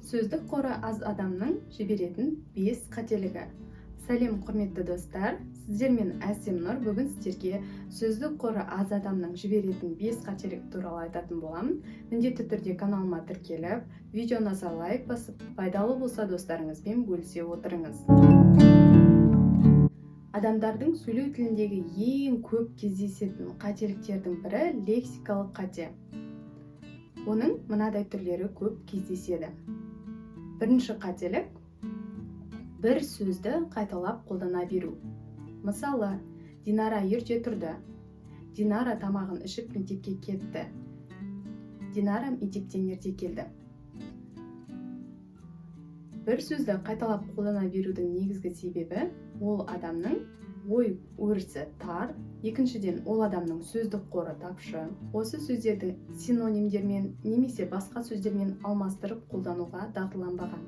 Сөздік қоры аз адамның жіберетін 5 қателігі. Сәлем құрметті достар, сіздермен Әсемнұр. Бүгін сіздерге сөздік қоры аз адамның жіберетін 5 қателік туралы айтатын боламын. Міндетті түрде каналыма тіркеліп, видео ұнаса лайк басып, пайдалы болса достарыңызбен бөлісе отырыңыз. Адамдардың сөйлеу тіліндегі ең көп кездесетін қателіктердің бірі лексикалық қате. Оның мынадай түрлері көп кездеседі. Бірінші қателік – бір сөзді қайталап қолдана беру. Мысалы, Динара ерте тұрды. Динара тамағын ішіп мектепке кетті. Динара мектептен ерте келді. Бір сөзді қайталап қолдана берудің негізгі себебі ол адамның ой өрісі тар, екіншіден ол адамның сөздік қоры тапшы. Осы сөздерді синонимдермен немесе басқа сөздермен алмастырып қолдануға дағдыланбаған.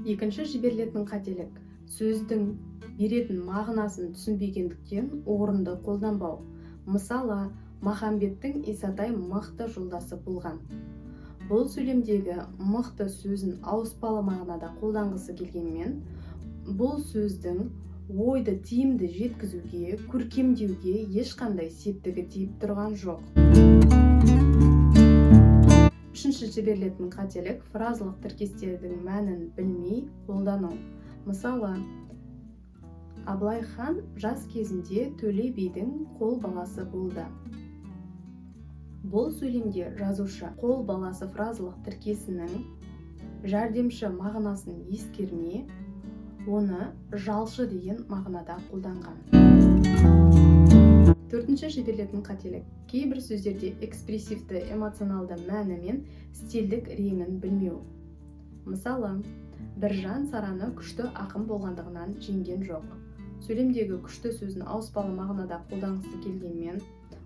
Екінші жіберілетін қателік – сөздің беретін мағынасын түсінбегендіктен орынды қолданбау. Мысалы, Махамбеттің Исатай мықты жолдасы болған. Бұл сөйлемдегі мықты сөзін ауыспалы мағынада қолданғысы келгенмен, бұл сөздің ойды тиімді жеткізуге, көркемдеуге ешқандай септігі тиіп тұрған жоқ. Үшінші жіберілетін қателік – фразалық тіркестердің мәнін білмей қолдану. Мысалы, Абылай хан жас кезінде Төле бидің қол баласы болды. Бұл сөйлемде жазушы қол баласы фразалық тіркесінің жәрдемші мағынасын ескермей, оны жалшы деген мағынада қолданған. Төртінші жіберілетін қателік – кейбір сөздерде экспрессивті эмоционалды мәні мен стильдік реңін білмеу. Мысалы, Біржан Сараны күшті ақын болғандығынан жеңген жоқ. Сөйлемдегі күшті сөзін ауыспалы мағынада қолданғысы келгенмен,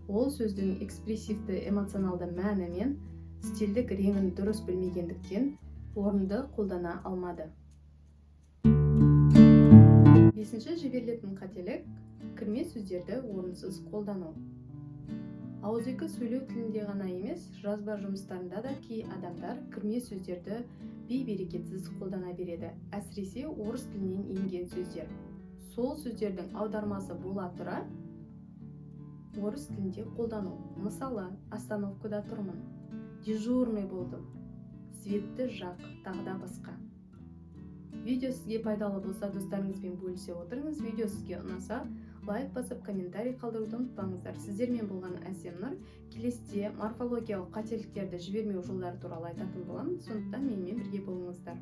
ол сөздің экспрессивті эмоционалды мәні мен стильдік реңін дұрыс білмегендіктен орынды қолдана алмады. Бесінші жіберілетін қателік – кірме сөздерді орынсыз қолдану. Ауызекі сөйлеу тілінде ғана емес, жазба жұмыстарында да кей адамдар кірме сөздерді бей-берекетсіз қолдана береді, әсіресе орыс тілінен енген сөздер. Сол сөздердің аудармасы бола тұра орыс тілінде қолдану. Мысалы, остановкада тұрмын, дежурный болдым, светті жақ, тағы да басқа. Видео сізге пайдалы болса, достарыңызбен бөлісе отырыңыз. Видео сізге ұнаса, лайк басып, комментарий қалдыруды ұмытпаңыздар. Сіздермен болған Әсемнұр. Келесіде морфологиялық қателіктерді жібермеу жолдары туралы айтатын боламын. Сондықтан менімен бірге болыңыздар.